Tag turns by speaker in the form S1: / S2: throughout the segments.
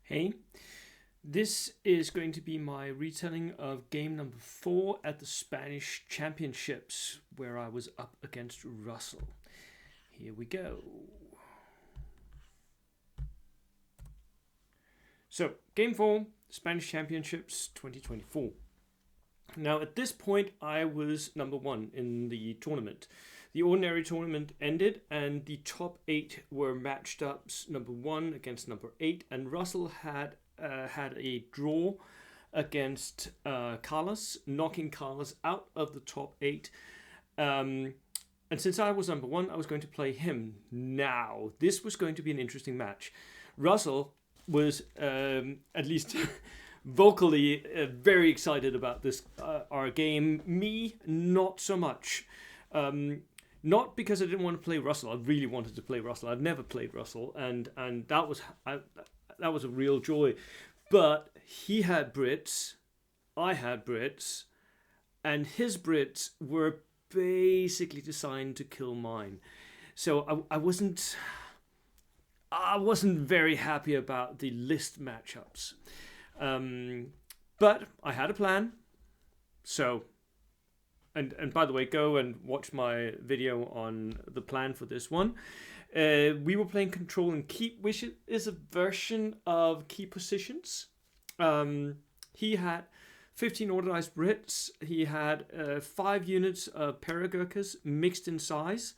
S1: Hey, this is going to be my retelling of game number 4 at the Spanish Championships, where I was up against Russell. Here we go. So, game 4, Spanish Championships 2024. Now, at this point, I was number 1 in the tournament. The ordinary tournament ended, and the top 8 were matched up, number 1 against number 8, and Russell had a draw against Carlos, knocking Carlos out of the top 8. And since I was number 1, I was going to play him. Now, this was going to be an interesting match. Russell was, at least vocally, very excited about this, our game. Me, not so much. Not because I didn't want to play Russell. I really wanted to play Russell. I'd never played Russell, and that was a real joy. But he had Brits, I had Brits, and his Brits were basically designed to kill mine. So I wasn't very happy about the list matchups. But I had a plan. So, and by the way, go and watch my video on the plan for this one. We were playing control and keep, which is a version of key positions. He had 15 organized Brits. He had 5 units of Paragurkas mixed in size.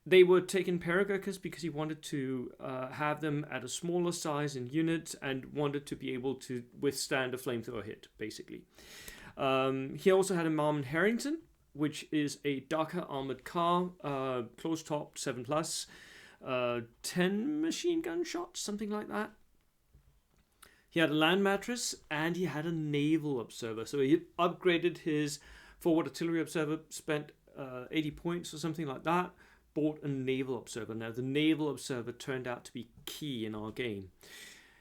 S1: They were taking Paragurkas because he wanted to have them at a smaller size in units and wanted to be able to withstand a flamethrower hit, basically. He also had a Marmon Harrington, which is a darker armored car, close-topped 7+, 10 machine gun shots, something like that. He had a land mattress, and he had a naval observer. So he upgraded his forward artillery observer, spent 80 points or something like that, bought a naval observer. Now, the naval observer turned out to be key in our game.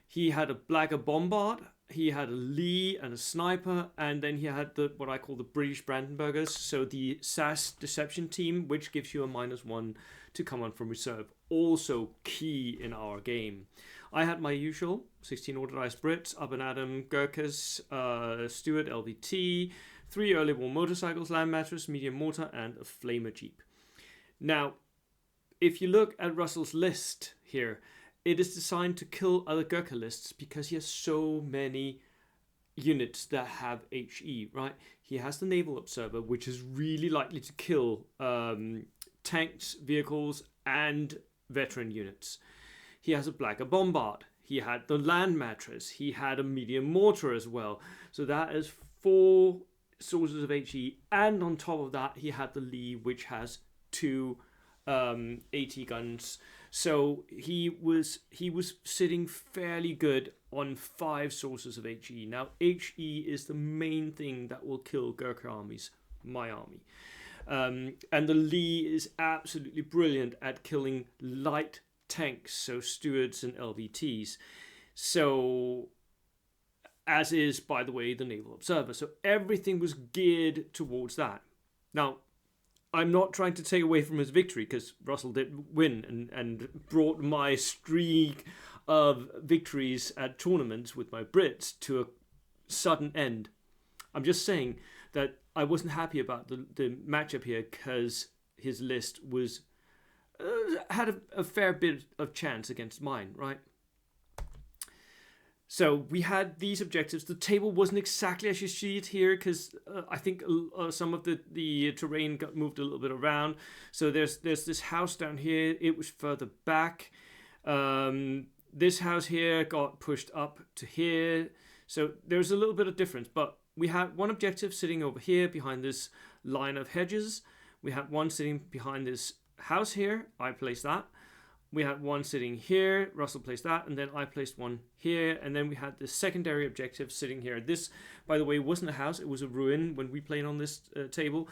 S1: He had a Blagger bombard, he had a Lee and a sniper, and then he had what I call the British Brandenburgers, so the SAS deception team, which gives you a -1 to come on from reserve. Also key in our game. I had my usual 16 organized Brits, up and Adam, Gurkhas, Stuart LVT, 3 early war motorcycles, land mattress, medium mortar, and a flamer jeep. Now, if you look at Russell's list here, it is designed to kill other Gurkha lists because he has so many units that have HE, right? He has the Naval Observer, which is really likely to kill tanks, vehicles, and veteran units. He has a Blagger Bombard. He had the Land Mattress. He had a Medium Mortar as well. So that is 4 sources of HE. And on top of that, he had the Lee, which has 2 AT guns. So he was sitting fairly good on 5 sources of HE. Now, HE is the main thing that will kill Gurkha armies, my army. And the Lee is absolutely brilliant at killing light tanks, so Stuarts and LVTs. So, as is, by the way, the Naval Observer. So everything was geared towards that. Now, I'm not trying to take away from his victory, because Russell did win and brought my streak of victories at tournaments with my Brits to a sudden end. I'm just saying that I wasn't happy about the matchup here because his list was had a fair bit of chance against mine, right? So we had these objectives. The table wasn't exactly as you see it here because I think some of the terrain got moved a little bit around. So there's this house down here. It was further back. This house here got pushed up to here. So there's a little bit of difference. But we had one objective sitting over here behind this line of hedges. We had one sitting behind this house here. I placed that. We had one sitting here, Russell placed that, and then I placed one here, and then we had this secondary objective sitting here. This, by the way, wasn't a house, it was a ruin when we played on this table.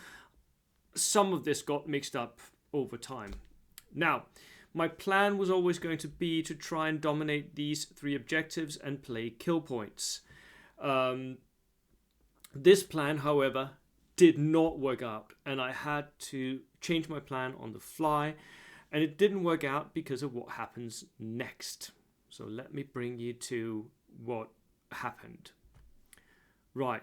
S1: Some of this got mixed up over time. Now, my plan was always going to be to try and dominate these 3 objectives and play kill points. This plan, however, did not work out, and I had to change my plan on the fly. And it didn't work out because of what happens next. So let me bring you to what happened. Right.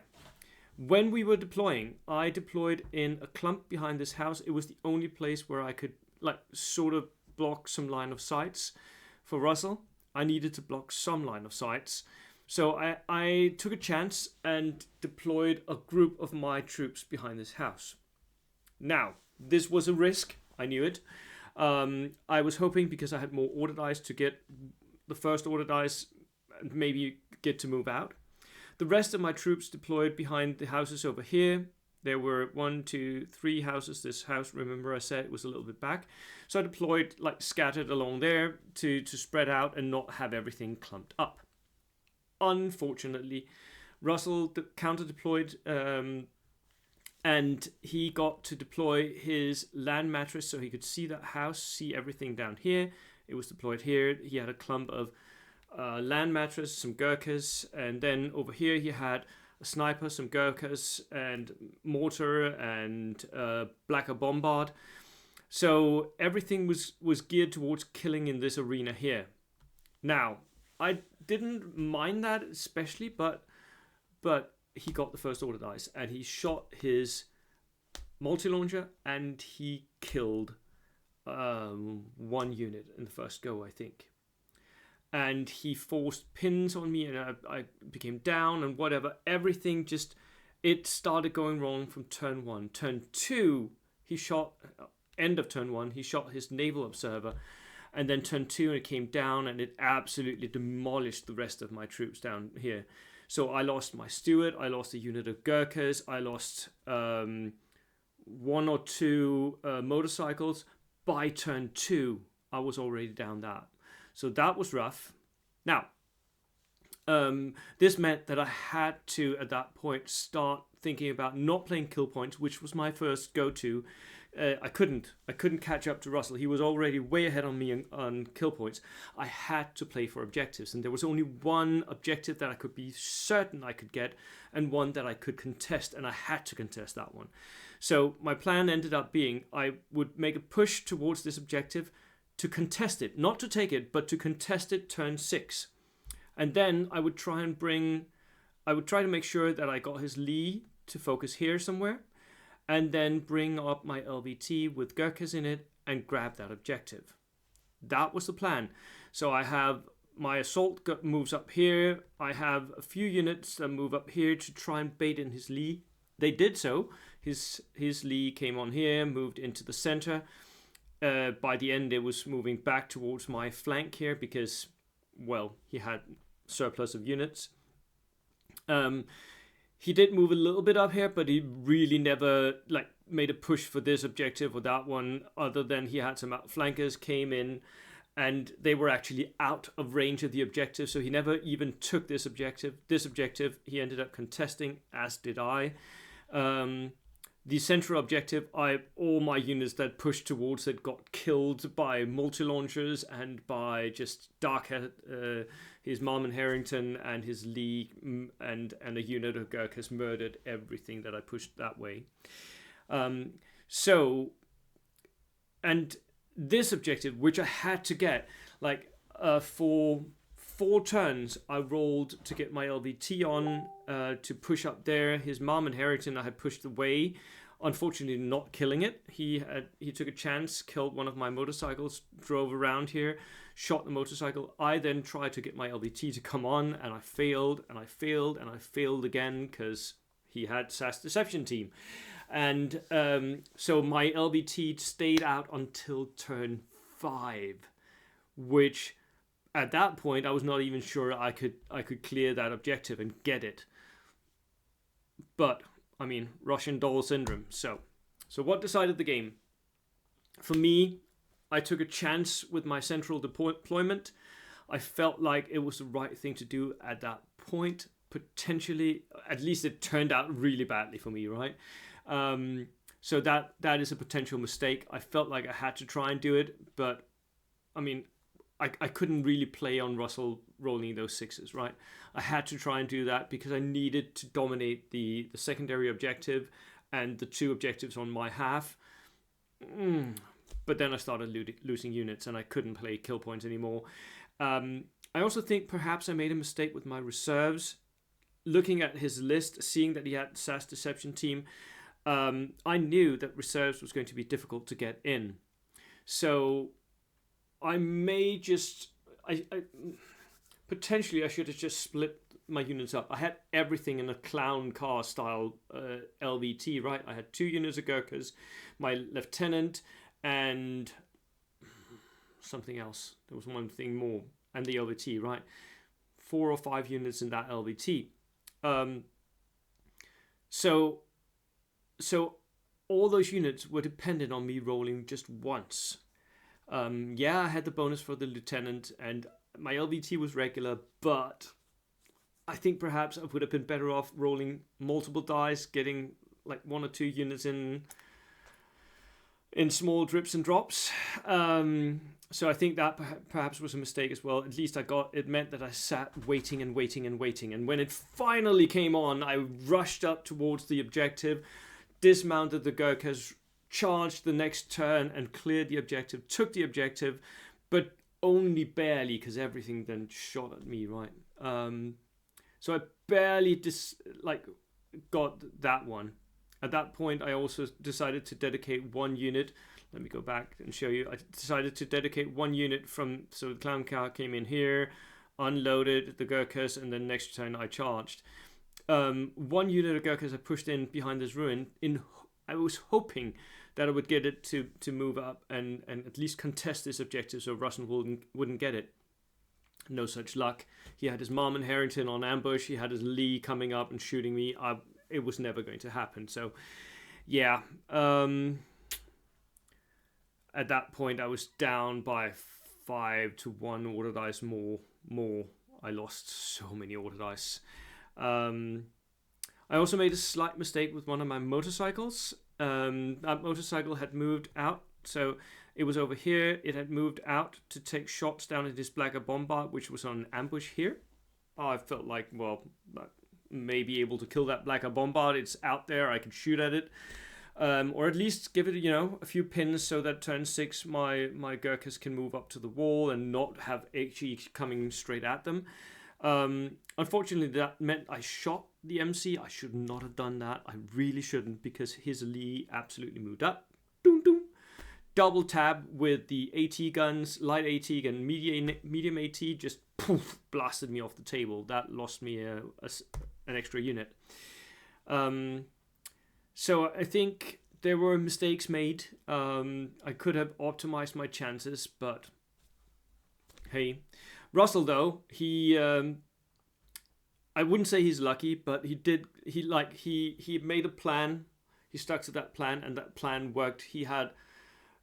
S1: When we were deploying, I deployed in a clump behind this house. It was the only place where I could like sort of block some line of sights for Russell. I needed to block some line of sights. So I took a chance and deployed a group of my troops behind this house. Now, this was a risk. I knew it. I was hoping, because I had more order dice, to get the first order dice and maybe get to move out. The rest of my troops deployed behind the houses over here. There were 1, 2, 3 houses. This house, remember I said, it was a little bit back. So I deployed like scattered along there to spread out and not have everything clumped up. Unfortunately, Russell counter deployed, and he got to deploy his land mattress so he could see that house, see everything down here. It was deployed here. He had a clump of land mattress, some Gurkhas, and then over here he had a sniper, some Gurkhas, and mortar, and Blacker Bombard. So everything was geared towards killing in this arena here. Now, I didn't mind that especially, but he got the first order dice and he shot his multi-launcher and he killed 1 unit in the first go, I think. And he forced pins on me and I became down and whatever. Everything just, it started going wrong from turn 1. Turn 2, he shot, end of turn 1, he shot his naval observer. And then turn 2, it came down and it absolutely demolished the rest of my troops down here. So I lost my steward, I lost a unit of Gurkhas, I lost 1 or 2 motorcycles. By turn 2, I was already down that. So that was rough. Now, this meant that I had to, at that point, start thinking about not playing kill points, which was my first go-to. I couldn't catch up to Russell. He was already way ahead on me on kill points. I had to play for objectives, and there was only one objective that I could be certain I could get, and one that I could contest, and I had to contest that one. So my plan ended up being I would make a push towards this objective to contest it, not to take it, but to contest it turn 6. And then I would try to make sure that I got his Lee to focus here somewhere, and then bring up my LVT with Gurkhas in it and grab that objective. That was the plan. So I have my assault moves up here. I have a few units that move up here to try and bait in his Lee. They did so. His Lee came on here, moved into the center. By the end, it was moving back towards my flank here because, well, he had surplus of units. He did move a little bit up here, but he really never made a push for this objective or that one, other than he had some outflankers came in and they were actually out of range of the objective, so he never even took this objective. This objective he ended up contesting, as did I. The central objective, all my units that pushed towards it got killed by multi-launchers and by just Darkhead, his Marmon Harrington and his Lee and a unit of Gurkhas murdered everything that I pushed that way. And this objective, which I had to get, for 4 turns, I rolled to get my LVT on to push up there. His Marmon Harrington I had pushed away, unfortunately not killing it. He took a chance, killed one of my motorcycles, drove around here, shot the motorcycle. I then tried to get my LVT to come on, and I failed, and I failed, and I failed again because he had SAS Deception Team. And so my LVT stayed out until turn 5, which at that point I was not even sure I could clear that objective and get it. But I mean, Russian doll syndrome. So what decided the game? For me, I took a chance with my central deployment. I felt like it was the right thing to do at that point. Potentially, at least it turned out really badly for me, right? So that is a potential mistake. I felt like I had to try and do it, but I mean, I couldn't really play on Russell rolling those 6s, right? I had to try and do that because I needed to dominate the secondary objective and the 2 objectives on my half. But then I started losing units and I couldn't play kill points anymore. I also think perhaps I made a mistake with my reserves. Looking at his list, seeing that he had SAS Deception Team, I knew that reserves was going to be difficult to get in. So I may just... potentially I should have just split my units up. I had everything in a clown car style LVT, right? I had 2 units of Gurkhas, my lieutenant, and something else. There was one thing more, and the LVT, right? 4 or 5 units in that LVT. So all those units were dependent on me rolling just once. Yeah, I had the bonus for the lieutenant, and my LVT was regular, but I think perhaps I would have been better off rolling multiple dice, getting like 1 or 2 units in small drips and drops. So I think that perhaps was a mistake as well. At least it meant that I sat waiting and waiting and waiting. And when it finally came on, I rushed up towards the objective, dismounted the Gurkhas, charged the next turn and cleared the objective, took the objective, but only barely, because everything then shot at me, right? So I barely got that one. At that point, I also decided to dedicate 1 unit. Let me go back and show you. I decided to dedicate 1 unit so the clown car came in here, unloaded the Gurkhas, and then next turn I charged. 1 unit of Gurkhas I pushed in behind this ruin. I was hoping that I would get it to move up and at least contest this objective so Russell wouldn't get it. No such luck. He had his Marmon Harrington on ambush. He had his Lee coming up and shooting me. It was never going to happen. So, yeah. At that point, I was down by 5 to 1 order dice more. I lost so many order dice. I also made a slight mistake with one of my motorcycles. That motorcycle had moved out. So it was over here. It had moved out to take shots down at this Blacker Bombard, which was on ambush here. I felt like, well, I may be able to kill that Blacker Bombard. It's out there. I can shoot at it. Or at least give it, a few pins so that turn 6 my Gurkhas can move up to the wall and not have HE coming straight at them. Unfortunately, that meant I shot the MC. I should not have done that. I really shouldn't, because his Lee absolutely moved up. Doom, doom. Double tab with the AT guns, light AT and medium AT, just poof, blasted me off the table. That lost me an extra unit. So I think there were mistakes made. I could have optimized my chances, but hey. Russell, though, he I wouldn't say he's lucky, but he made a plan. He stuck to that plan, and that plan worked. He had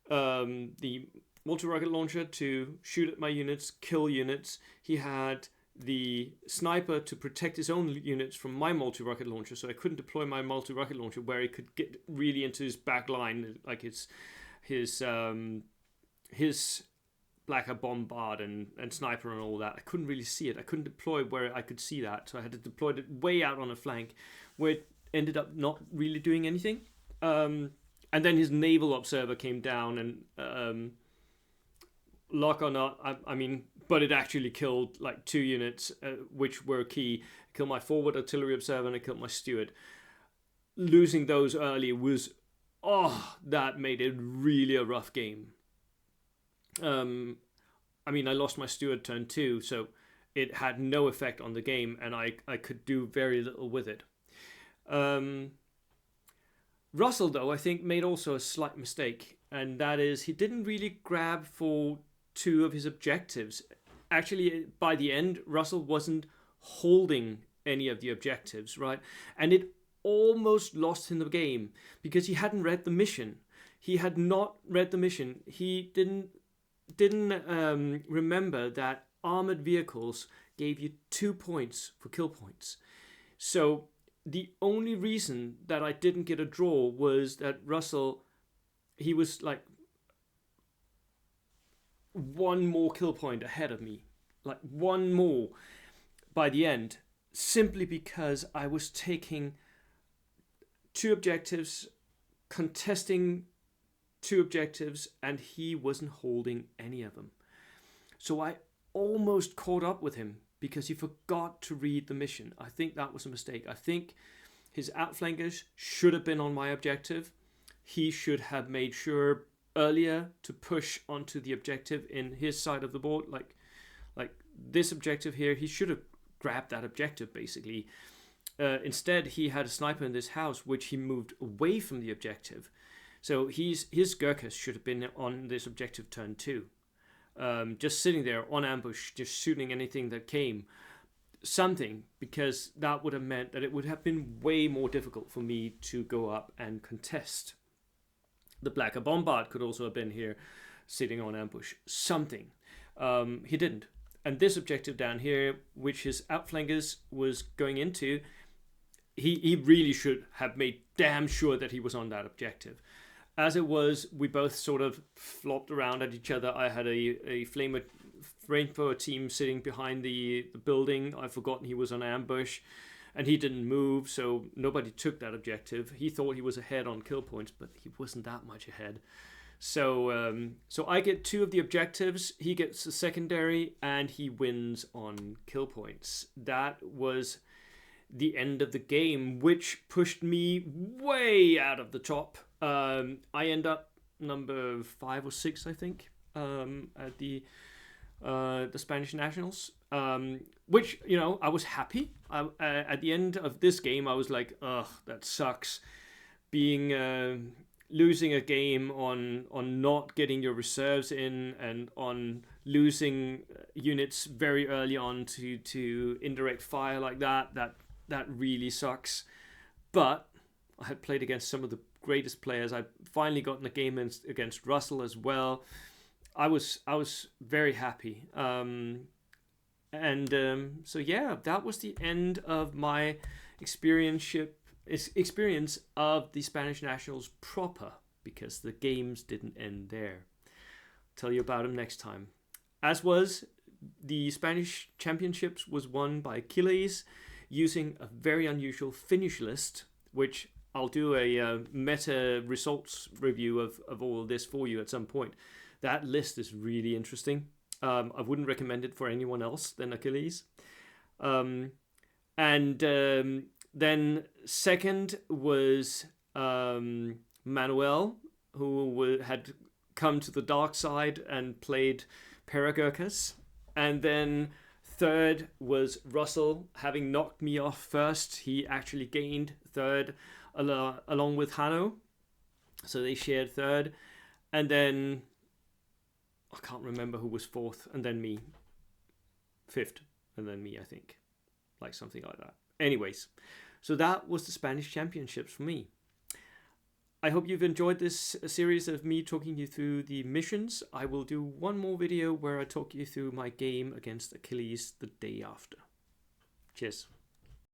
S1: the multi-rocket launcher to shoot at my units, kill units. He had the sniper to protect his own units from my multi-rocket launcher, so I couldn't deploy my multi-rocket launcher where he could get really into his back line, like his Blacker Bombard and sniper and all that. I couldn't really see it. I couldn't deploy where I could see that, so I had to deploy it way out on a flank, where it ended up not really doing anything. And then his naval observer came down, and luck or not, I mean, but it actually killed like 2 units, which were key. It killed my forward artillery observer and it killed my steward. Losing those early was, that made it really a rough game. I mean, I lost my steward turn 2, so it had no effect on the game, and I could do very little with it. Russell, though, I think made also a slight mistake, and that is he didn't really grab for 2 of his objectives. Actually, by the end, Russell wasn't holding any of the objectives, right? And it almost lost him the game because he hadn't read the mission. He had not read the mission. He didn't remember that armored vehicles gave you 2 points for kill points. So the only reason that I didn't get a draw was that Russell, he was like 1 more kill point ahead of me, like 1 more by the end, simply because I was taking 2 objectives, contesting 2 objectives, and he wasn't holding any of them. So I almost caught up with him because he forgot to read the mission. I think that was a mistake. I think his outflankers should have been on my objective. He should have made sure earlier to push onto the objective in his side of the board, like this objective here. He should have grabbed that objective basically. Instead, he had a sniper in this house, which he moved away from the objective. So his Gurkhas should have been on this objective turn 2. Just sitting there on ambush, just shooting anything that came. Something, because that would have meant that it would have been way more difficult for me to go up and contest. The Blacker Bombard could also have been here, sitting on ambush. Something. He didn't. And this objective down here, which his outflankers was going into, he really should have made damn sure that he was on that objective. As it was, we both sort of flopped around at each other. I had a flamethrower team sitting behind the building. I'd forgotten he was on ambush, and he didn't move, so nobody took that objective. He thought he was ahead on kill points, but he wasn't that much ahead. So I get 2 of the objectives, he gets the secondary, and he wins on kill points. That was the end of the game, which pushed me way out of the top. I end up number 5 or 6, I think, at the Spanish Nationals, which, you know, I was happy. At the end of this game, I was like, ugh, that sucks. Being losing a game on not getting your reserves in, and on losing units very early on to indirect fire like that really sucks. But I had played against some of the greatest players. I'd finally gotten a game against Russell as well. I was very happy. So yeah, that was the end of my experience of the Spanish Nationals proper, because the games didn't end there. I'll tell you about them next time. As was, the Spanish Championships was won by Achilles using a very unusual finish list, which I'll do a meta results review of all of this for you at some point. That list is really interesting. I wouldn't recommend it for anyone else than Achilles. Then second was Manuel, who had come to the dark side and played Paragurkas. And then third was Russell, having knocked me off first. He actually gained third along with Hanno. So they shared third. And then I can't remember who was fourth, and then me. Fifth, and then me, I think. Like something like that. Anyways, so that was the Spanish Championships for me. I hope you've enjoyed this series of me talking you through the missions. I will do one more video where I talk you through my game against Achilles the day after. Cheers.